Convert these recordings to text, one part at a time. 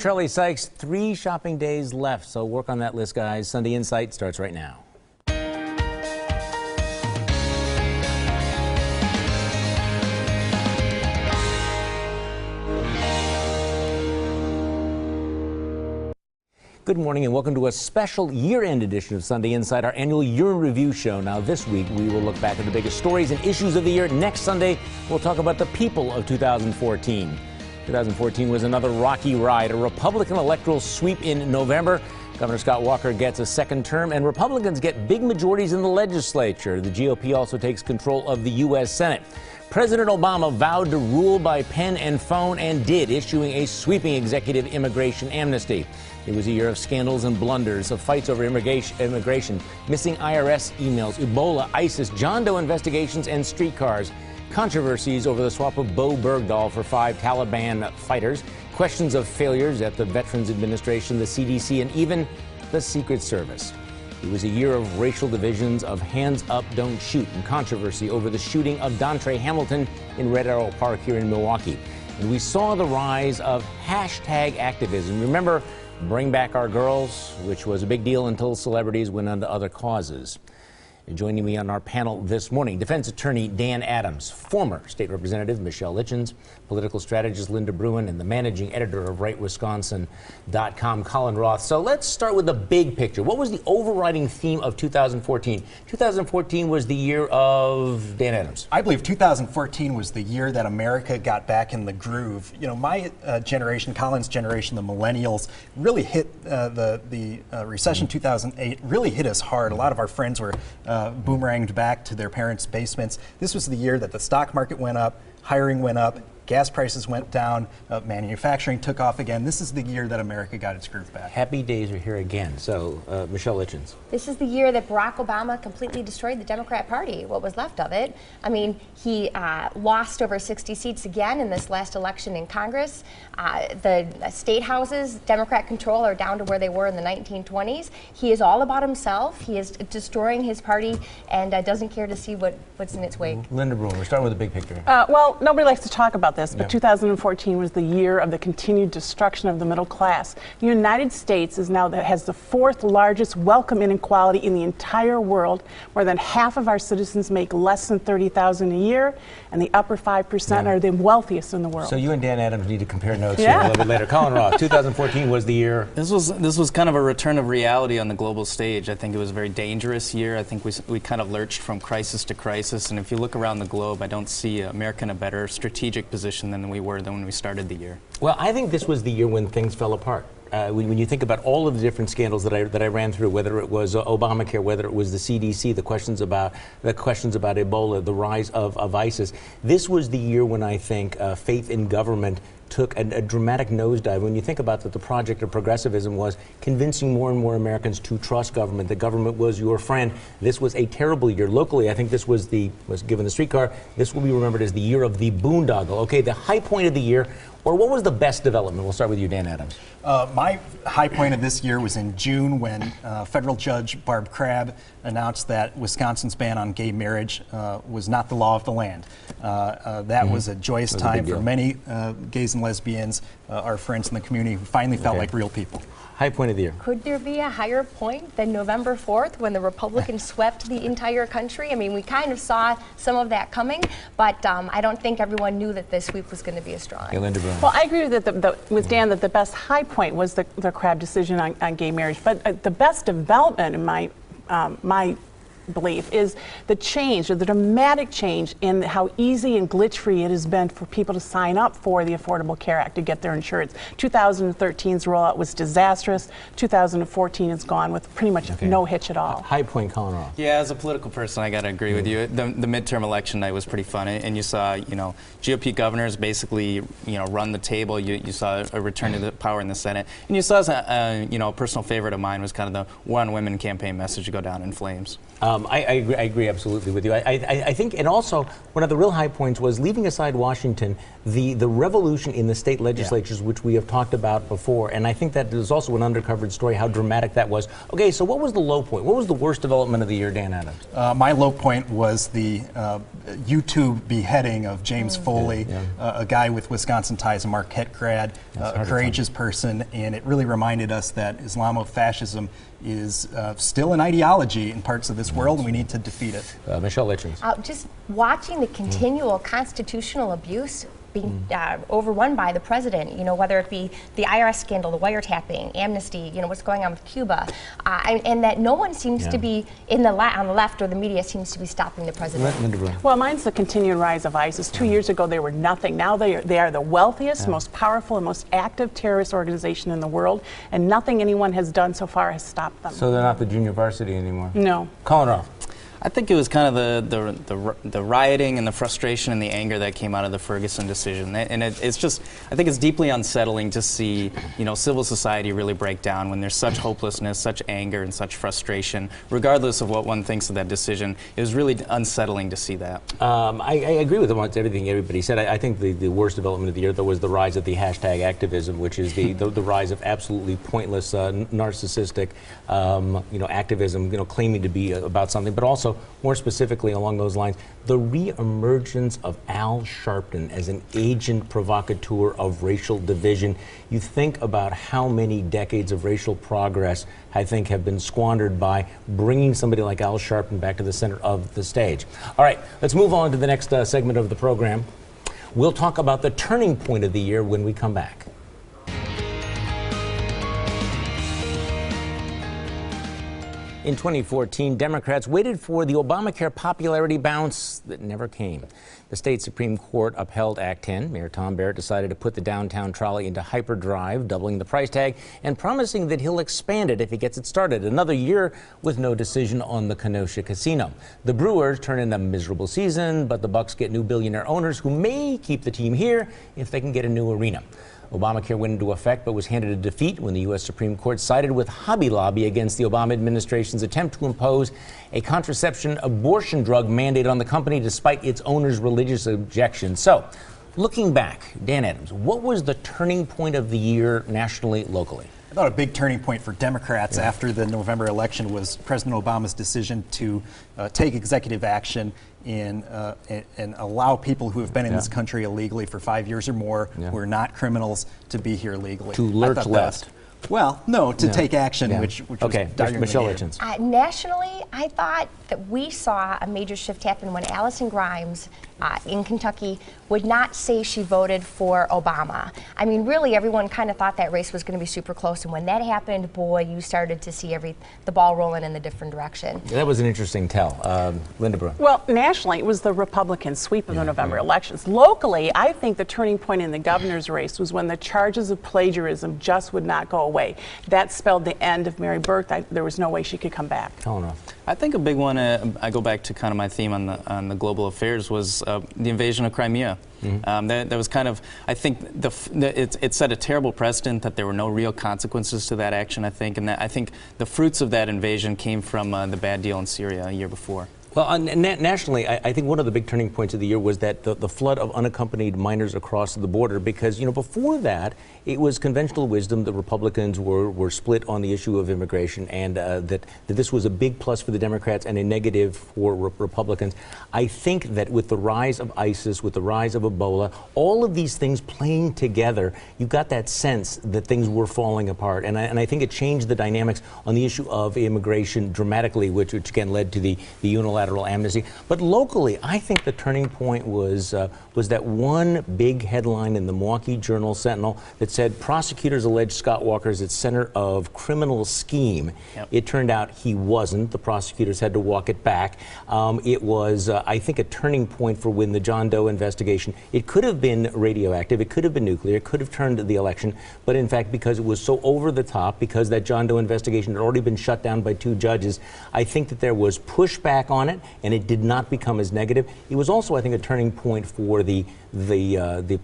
Trelly Sykes, 3 shopping days left, so work on that list, guys. Sunday Insight starts right now. Good morning and welcome to a special year-end edition of Sunday Insight, our annual year in review show. Now this week we will look back at the biggest stories and issues of the year. Next Sunday we'll talk about the people of 2014. 2014 was another rocky ride, a Republican electoral sweep in November. Governor Scott Walker gets a second term and Republicans get big majorities in the legislature. The GOP also takes control of the U.S. Senate. President Obama vowed to rule by pen and phone and did, issuing a sweeping executive immigration amnesty. It was a year of scandals and blunders, of fights over immigration, missing IRS emails, Ebola, ISIS, John Doe investigations, and streetcars. Controversies over the swap of Bo Bergdahl for 5 Taliban fighters. Questions of failures at the Veterans Administration, the CDC, and even the Secret Service. It was a year of racial divisions, of hands up, don't shoot, and controversy over the shooting of Dontre Hamilton in Red Arrow Park here in Milwaukee. And we saw the rise of hashtag activism. Remember, Bring Back Our Girls, which was a big deal until celebrities went on to other causes. And joining me on our panel this morning, defense attorney Dan Adams, former state representative Michelle Litchens, political strategist Linda Bruin, and the managing editor of RightWisconsin.com, Colin Roth. So let's start with the big picture. What was the overriding theme of 2014? 2014 was the year of Dan Adams. I believe 2014 was the year that America got back in the groove. You know, my generation, Colin's generation, the millennials, really hit the recession 2008, really hit us hard. A lot of our friends were boomeranged back to their parents' basements. This was the year that the stock market went up, hiring went up, gas prices went down, manufacturing took off again. This is the year that America got its groove back. Happy days are here again. So, Michelle Litchens. This is the year that Barack Obama completely destroyed the Democrat Party, what was left of it. I mean, he lost over 60 seats again in this last election in Congress. The state houses, Democrat control, are down to where they were in the 1920s. He is all about himself. He is destroying his party and doesn't care to see what's in its wake. Linda Bruin, we're starting with the big picture. Well, nobody likes to talk about this, but 2014 was the year of the continued destruction of the middle class. The United States has the 4th largest wealth inequality in the entire world. More than half of our citizens make less than $30,000 a year, and the upper 5% are the wealthiest in the world. So you and Dan Adams need to compare notes here a little bit later. Colin Roth, 2014 was the year. This was kind of a return of reality on the global stage. I think it was a very dangerous year. I think we kind of lurched from crisis to crisis, and if you look around the globe, I don't see America in a better strategic position than we were when we started the year. Well, I think this was the year when things fell apart. When you think about all of the different scandals that I ran through, whether it was Obamacare, whether it was the CDC, the questions about Ebola, the rise of ISIS, this was the year when I think faith in government took a dramatic nosedive. When you think about that, the project of progressivism was convincing more and more Americans to trust government, that government was your friend. This was a terrible year. Locally, I think this was given the streetcar, this will be remembered as the year of the boondoggle. Okay, the high point of the year, or what was the best development? We'll start with you, Dan Adams. My high point of this year was in June when federal judge Barb Crabb announced that Wisconsin's ban on gay marriage was not the law of the land. That was a joyous time for many gays and lesbians, our friends in the community who finally felt like real people. High point of the year. Could there be a higher point than November 4th when the Republicans swept the entire country? I mean, we kind of saw some of that coming, but I don't think everyone knew that this sweep was going to be as strong. Linda Bruin. Well, I agree with Dan that the best high point was the Crabb decision on gay marriage, but the best development in my belief is the change, or the dramatic change in how easy and glitch-free it has been for people to sign up for the Affordable Care Act to get their insurance. 2013's rollout was disastrous. 2014 is gone with pretty much no hitch at all. High point, Colin Roth. Yeah, as a political person, I got to agree with you. The midterm election night was pretty fun, and you saw, GOP governors basically, run the table. You saw a return to the power in the Senate, and you saw, a personal favorite of mine was kind of the War on Women campaign message go down in flames. I agree absolutely with you. I think, and also one of the real high points was, leaving aside Washington, the revolution in the state legislatures, which we have talked about before, and I think that is also an undercovered story, how dramatic that was. Okay, so what was the low point? What was the worst development of the year, Dan Adams? My low point was the YouTube beheading of James Foley, a guy with Wisconsin ties, a Marquette grad, a courageous person, and it really reminded us that Islamofascism is still an ideology in parts of this world, and we need to defeat it. Michelle Litchens. Just watching the continual constitutional abuse being overrun by the president, whether it be the IRS scandal, the wiretapping, amnesty, what's going on with Cuba, and that no one seems to be on the left, or the media seems to be stopping the president. Well, mine's the continued rise of ISIS. 2 years ago, they were nothing. Now they are the wealthiest, most powerful, and most active terrorist organization in the world, and nothing anyone has done so far has stopped them. So they're not the junior varsity anymore? No. Call it off. I think it was kind of the rioting and the frustration and the anger that came out of the Ferguson decision, and it's just, I think it's deeply unsettling to see civil society really break down when there's such hopelessness, such anger, and such frustration, regardless of what one thinks of that decision. It was really unsettling to see that. I agree with almost everything everybody said. I think the worst development of the year, though, was the rise of the hashtag activism, which is the rise of absolutely pointless, narcissistic, activism, claiming to be about something, but also, more specifically along those lines, the re-emergence of Al Sharpton as an agent provocateur of racial division. You think about how many decades of racial progress, I think, have been squandered by bringing somebody like Al Sharpton back to the center of the stage. All right, let's move on to the next segment of the program. We'll talk about the turning point of the year when we come back. In 2014, Democrats waited for the Obamacare popularity bounce that never came. The state Supreme Court upheld Act 10. Mayor Tom Barrett decided to put the downtown trolley into hyperdrive, doubling the price tag and promising that he'll expand it if he gets it started. Another year with no decision on the Kenosha casino. The Brewers turn in a miserable season, but the Bucks get new billionaire owners who may keep the team here if they can get a new arena. Obamacare went into effect but was handed a defeat when the U.S. Supreme Court sided with Hobby Lobby against the Obama administration's attempt to impose a contraception abortion drug mandate on the company despite its owners' religious objections. So, looking back, Dan Adams, what was the turning point of the year nationally, locally? I thought a big turning point for Democrats after the November election was President Obama's decision to take executive action and allow people who have been in this country illegally for 5 years or more, who are not criminals, to be here legally. To lurch left. Well, no, to take action, which was Michelle Litchens. Nationally, I thought that we saw a major shift happen when Allison Grimes in Kentucky would not say she voted for Obama. I mean, really, everyone kind of thought that race was going to be super close, and when that happened, boy, you started to see the ball rolling in the different direction. That was an interesting tell. Linda Bruin. Well, nationally, it was the Republican sweep of the November elections. Locally, I think the turning point in the governor's race was when the charges of plagiarism just would not go away. That spelled the end of Mary Burke. There was no way she could come back. I think a big one, I go back to kind of my theme on the global affairs, was the invasion of Crimea. That was kind of, I think it set a terrible precedent that there were no real consequences to that action, I think, and that I think the fruits of that invasion came from the bad deal in Syria a year before. Well, nationally, I think one of the big turning points of the year was that the flood of unaccompanied minors across the border, because, before that, it was conventional wisdom that Republicans were split on the issue of immigration, and that this was a big plus for the Democrats and a negative for Republicans. I think that with the rise of ISIS, with the rise of Ebola, all of these things playing together, you got that sense that things were falling apart. And I think it changed the dynamics on the issue of immigration dramatically, which again led to the unilateral amnesty. But locally, I think the turning point was that one big headline in the Milwaukee Journal-Sentinel that said prosecutors allege Scott Walker is at center of criminal scheme. It turned out he wasn't. The prosecutors had to walk it back. It was, I think, a turning point for when the John Doe investigation, it could have been radioactive, it could have been nuclear, it could have turned the election, but in fact, because it was so over the top, because that John Doe investigation had already been shut down by 2 judges, I think that there was pushback on it, and it did not become as negative. It was also, I think, a turning point for the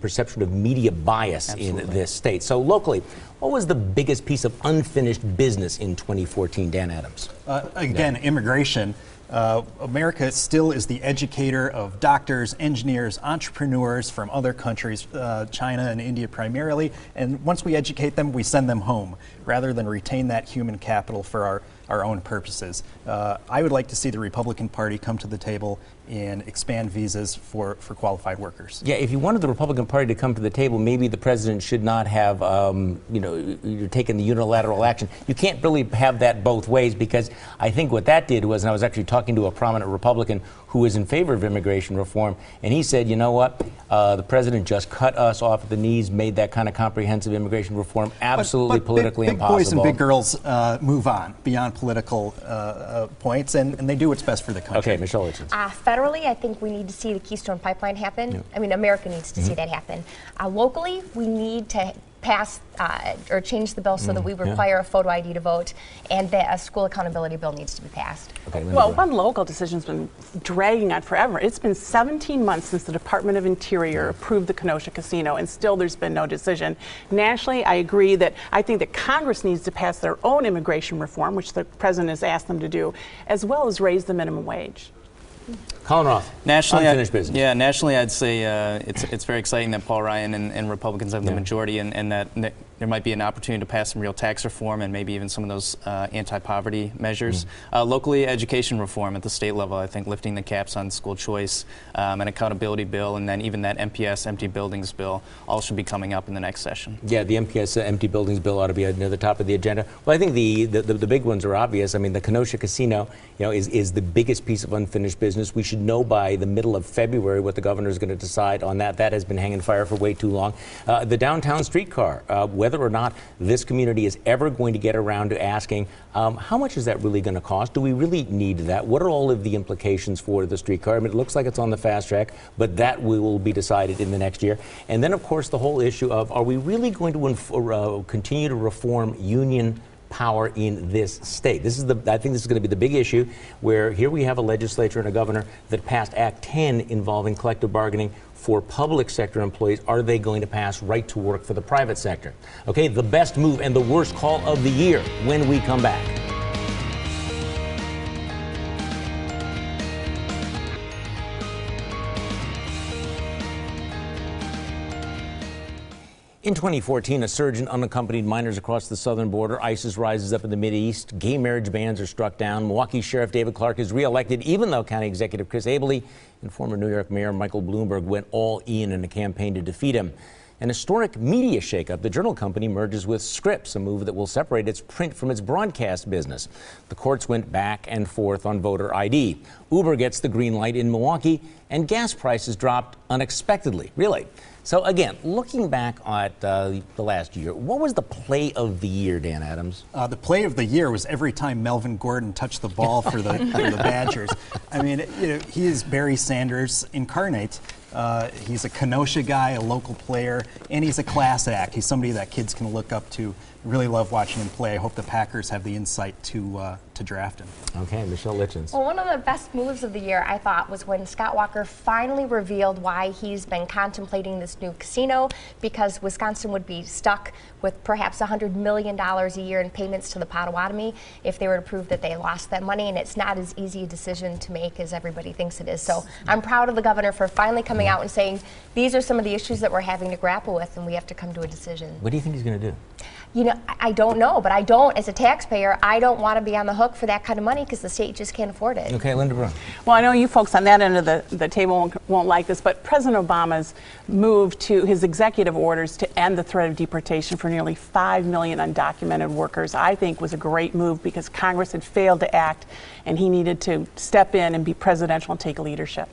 perception of media bias in this state. So locally, what was the biggest piece of unfinished business in 2014, Dan Adams? Again, immigration. America still is the educator of doctors, engineers, entrepreneurs from other countries, China and India primarily, and once we educate them, we send them home, rather than retain that human capital for our own purposes. I would like to see the Republican Party come to the table and expand visas for qualified workers. Yeah, if you wanted the Republican Party to come to the table, maybe the president should not have, you're taking the unilateral action. You can't really have that both ways, because I think what that did was, and I was actually talking to a prominent Republican who is in favor of immigration reform, and he said, you know what, the president just cut us off at the knees, made that kind of comprehensive immigration reform absolutely politically impossible. Big boys and big girls move on beyond political points, and they do what's best for the country. Okay, Michelle Richards. Federally, I think we need to see the Keystone Pipeline happen. Yeah. I mean, America needs to see that happen. Locally, we need to pass or change the bill so that we require a photo ID to vote, and that a school accountability bill needs to be passed. Okay, well, one local decision's been dragging on forever. It's been 17 months since the Department of Interior approved the Kenosha Casino, and still there's been no decision. Nationally, I agree that I think that Congress needs to pass their own immigration reform, which the president has asked them to do, as well as raise the minimum wage. Colin Roth, nationally, unfinished business. Yeah, nationally, I'd say it's very exciting that Paul Ryan and Republicans have the majority, and that there might be an opportunity to pass some real tax reform and maybe even some of those anti-poverty measures. Locally, education reform at the state level, I think lifting the caps on school choice, an accountability bill, and then even that MPS, empty buildings bill, all should be coming up in the next session. Yeah, the MPS empty buildings bill ought to be near the top of the agenda. Well, I think the big ones are obvious. I mean, the Kenosha Casino, is the biggest piece of unfinished business. We should know by the middle of February what the governor is going to decide on that. That has been hanging fire for way too long. The downtown streetcar, whether or not this community is ever going to get around to asking, how much is that really going to cost? Do we really need that? What are all of the implications for the streetcar? I mean, it looks like it's on the fast track, but that will be decided in the next year. And then, of course, the whole issue of, are we really going to continue to reform union power in this state? I think this is going to be the big issue, where here we have a legislature and a governor that passed Act 10 involving collective bargaining for public sector employees. Are they going to pass right to work for the private sector? Okay, the best move and the worst call of the year when we come back. In 2014, a surge in unaccompanied minors across the southern border. ISIS rises up in the Mideast. Gay marriage bans are struck down. Milwaukee Sheriff David Clark is reelected, even though County Executive Chris Abele and former New York Mayor Michael Bloomberg went all in a campaign to defeat him. An historic media shakeup. The Journal Company merges with Scripps, a move that will separate its print from its broadcast business. The courts went back and forth on voter ID. Uber gets the green light in Milwaukee, and gas prices dropped unexpectedly. Really? So again, looking back at the last year, what was the play of the year, Dan Adams? The play of the year was every time Melvin Gordon touched the ball for the Badgers. I mean, he is Barry Sanders incarnate. He's a Kenosha guy, a local player, and he's a class act. He's somebody that kids can look up to. Really love watching him play. I hope the Packers have the insight to draft him. Okay, Michelle Litchens. Well, one of the best moves of the year, I thought, was when Scott Walker finally revealed why he's been contemplating this new casino, because Wisconsin would be stuck with perhaps $100 million a year in payments to the Potawatomi if they were to prove that they lost that money, and it's not as easy a decision to make as everybody thinks it is. So I'm proud of the governor for finally coming out and saying, these are some of the issues that we're having to grapple with, and we have to come to a decision. What do you think he's going to do? You know, I don't know, but as a taxpayer, I don't want to be on the hook for that kind of money because the state just can't afford it. Okay, Linda Brun. Well, I know you folks on that end of the table won't like this, but President Obama's move to his executive orders to end the threat of deportation for nearly 5 million undocumented workers, I think was a great move, because Congress had failed to act and he needed to step in and be presidential and take leadership.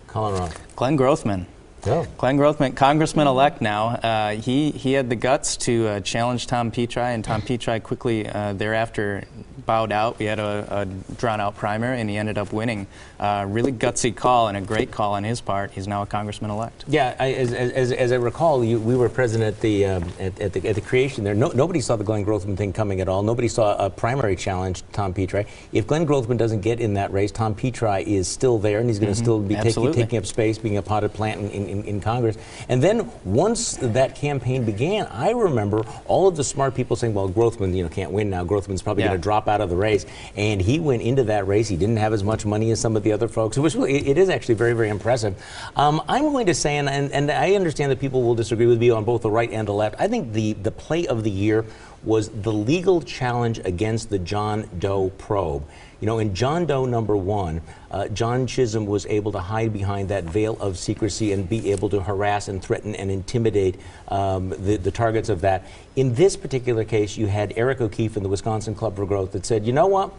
Colin Roth. Glenn Grothman. Oh. Glenn Grothman, Congressman-elect now, he had the guts to challenge Tom Petri, and Tom Petri quickly thereafter bowed out. We had a drawn-out primary, and he ended up winning. Really gutsy call, and a great call on his part. He's now a congressman-elect. Yeah, as I recall, we were present at the creation there. Nobody saw the Glenn Grothman thing coming at all. Nobody saw a primary challenge Tom Petri. If Glenn Grothman doesn't get in that race, Tom Petri is still there, and he's going to still be taking up space, being a potted plant in Congress. And then once that campaign began, I remember all of the smart people saying, well, Grothman, can't win now. Grothman's probably going to drop out of the race. And he went into that race. He didn't have as much money as some of the other folks. It is actually very, very impressive. I'm going to say, and I understand that people will disagree with me on both the right and the left, I think the play of the year was the legal challenge against the John Doe probe. In John Doe #1, John Chisholm was able to hide behind that veil of secrecy and be able to harass and threaten and intimidate the targets of that. In this particular case, you had Eric O'Keefe in the Wisconsin Club for Growth that said, you know what?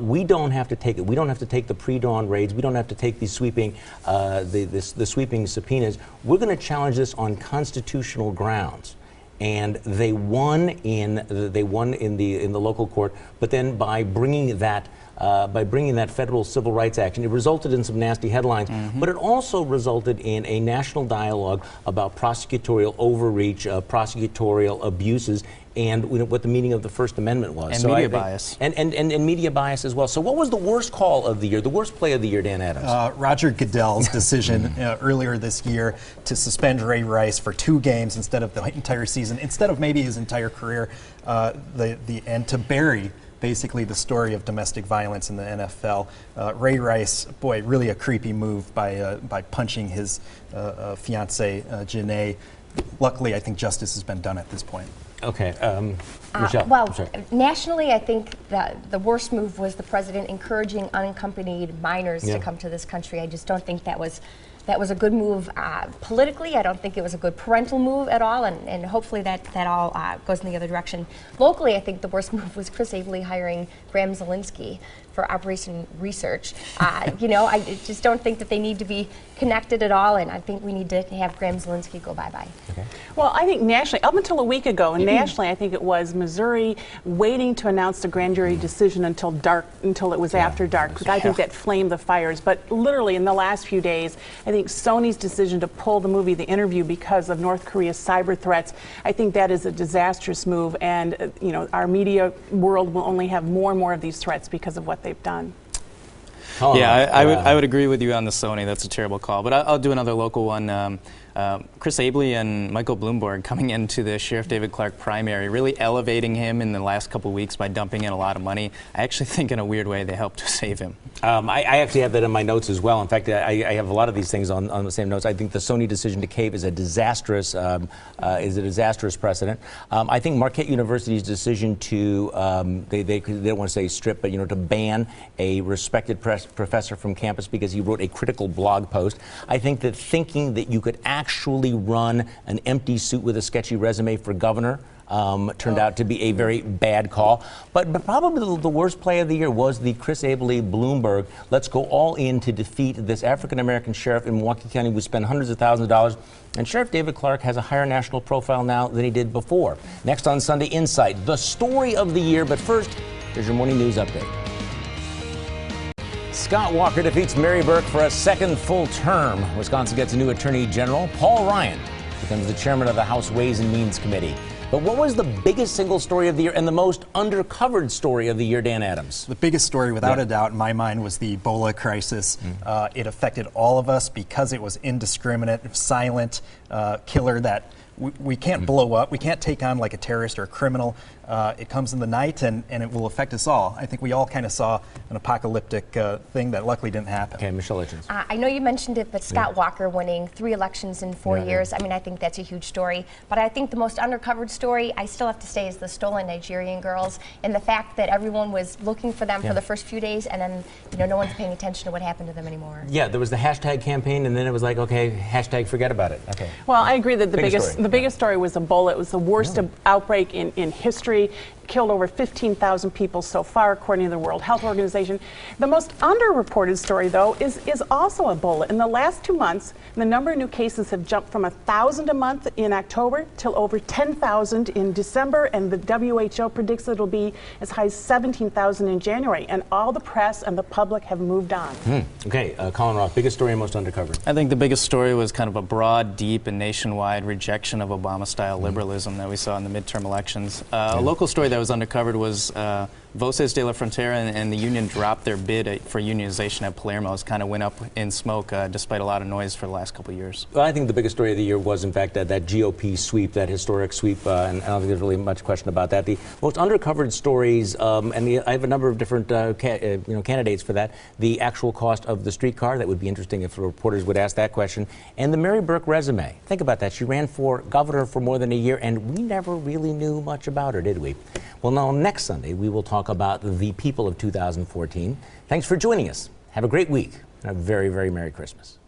We don't have to take it. We don't have to take the pre-dawn raids. We don't have to take these sweeping, the sweeping subpoenas. We're going to challenge this on constitutional grounds. And they won in the local court, but then by bringing that federal civil rights action, it resulted in some nasty headlines, but it also resulted in a national dialogue about prosecutorial overreach, prosecutorial abuses, and what the meaning of the First Amendment was. And media bias. And media bias as well. So what was the worst call of the year, the worst play of the year, Dan Adams? Roger Goodell's decision earlier this year to suspend Ray Rice for 2 games instead of the entire season, instead of maybe his entire career, and to bury basically the story of domestic violence in the NFL. Ray Rice, boy, really a creepy move by punching his fiancée, Janae. Luckily, I think justice has been done at this point. Okay, Michelle. Well, nationally, I think that the worst move was the president encouraging unaccompanied minors to come to this country. I just don't think that was a good move politically. I don't think it was a good parental move at all, and hopefully that all goes in the other direction. Locally, I think the worst move was Chris Abele hiring Graham Zielinski for Operation Research. I just don't think that they need to be connected at all, and I think we need to have Graham Zielinski go bye-bye. Okay. Well, I think nationally, up until a week ago, nationally, I think it was Missouri waiting to announce the grand jury decision until it was after dark. I think that flamed the fires. But literally in the last few days, I think Sony's decision to pull the movie The Interview because of North Korea's cyber threats, I think that is a disastrous move, and our media world will only have more and more of these threats because of what they've done. I would agree with you on the Sony. That's a terrible call. But I'll do another local one. Chris Abele and Michael Bloomberg coming into the Sheriff David Clark primary, really elevating him in the last couple of weeks by dumping in a lot of money. I actually think in a weird way they helped to save him. I actually have that in my notes as well. In fact, I have a lot of these things on the same notes. I think the Sony decision to cave is a disastrous precedent. I think Marquette University's decision to they don't want to say strip, but to ban a respected professor from campus because he wrote a critical blog post. I think that thinking that you could actually run an empty suit with a sketchy resume for governor turned out to be a very bad call. But probably the worst play of the year was the Chris Abele Bloomberg, let's go all in to defeat this African-American sheriff in Milwaukee County who spent hundreds of thousands of dollars. And Sheriff David Clark has a higher national profile now than he did before. Next on Sunday, Insight, the story of the year. But first, here's your morning news update. Scott Walker defeats Mary Burke for a second full term. Wisconsin gets a new Attorney General. Paul Ryan becomes the chairman of the House Ways and Means Committee. But what was the biggest single story of the year and the most undercovered story of the year, Dan Adams? The biggest story, without a doubt, in my mind, was the Ebola crisis. It affected all of us because it was indiscriminate, silent, killer that we can't blow up. We can't take on like a terrorist or a criminal. It comes in the night, and it will affect us all. I think we all kind of saw an apocalyptic thing that luckily didn't happen. Okay, Michelle Hitchens. I know you mentioned it, but Scott Walker winning 3 elections in 4 years. I mean, I think that's a huge story. But I think the most undercovered story, I still have to say, is the stolen Nigerian girls and the fact that everyone was looking for them for the first few days, and then no one's paying attention to what happened to them anymore. Yeah, there was the hashtag campaign, and then it was like, okay, hashtag forget about it. Okay. Well, I agree that the biggest story was Ebola. It was the worst outbreak in history. Killed over 15,000 people so far, according to the World Health Organization. The most underreported story, though, is also Ebola. In the last 2 months, the number of new cases have jumped from 1,000 a month in October till over 10,000 in December, and the WHO predicts that it'll be as high as 17,000 in January. And all the press and the public have moved on. Okay, Colin Roth, biggest story and most undercovered. I think the biggest story was kind of a broad, deep, and nationwide rejection of Obama-style liberalism that we saw in the midterm elections. A local story that was undercovered was Voces de la Frontera and the union dropped their bid for unionization at Palermo's, kind of went up in smoke despite a lot of noise for the last couple of years. Well, I think the biggest story of the year was, in fact, that GOP sweep, that historic sweep, and I don't think there's really much question about that. The most undercovered stories, I have a number of different candidates for that. The actual cost of the streetcar, that would be interesting if the reporters would ask that question, and the Mary Burke resume. Think about that. She ran for governor for more than a year, and we never really knew much about her, did we? Well, now, next Sunday, we will talk about the people of 2014. Thanks for joining us. Have a great week, and a very, very Merry Christmas.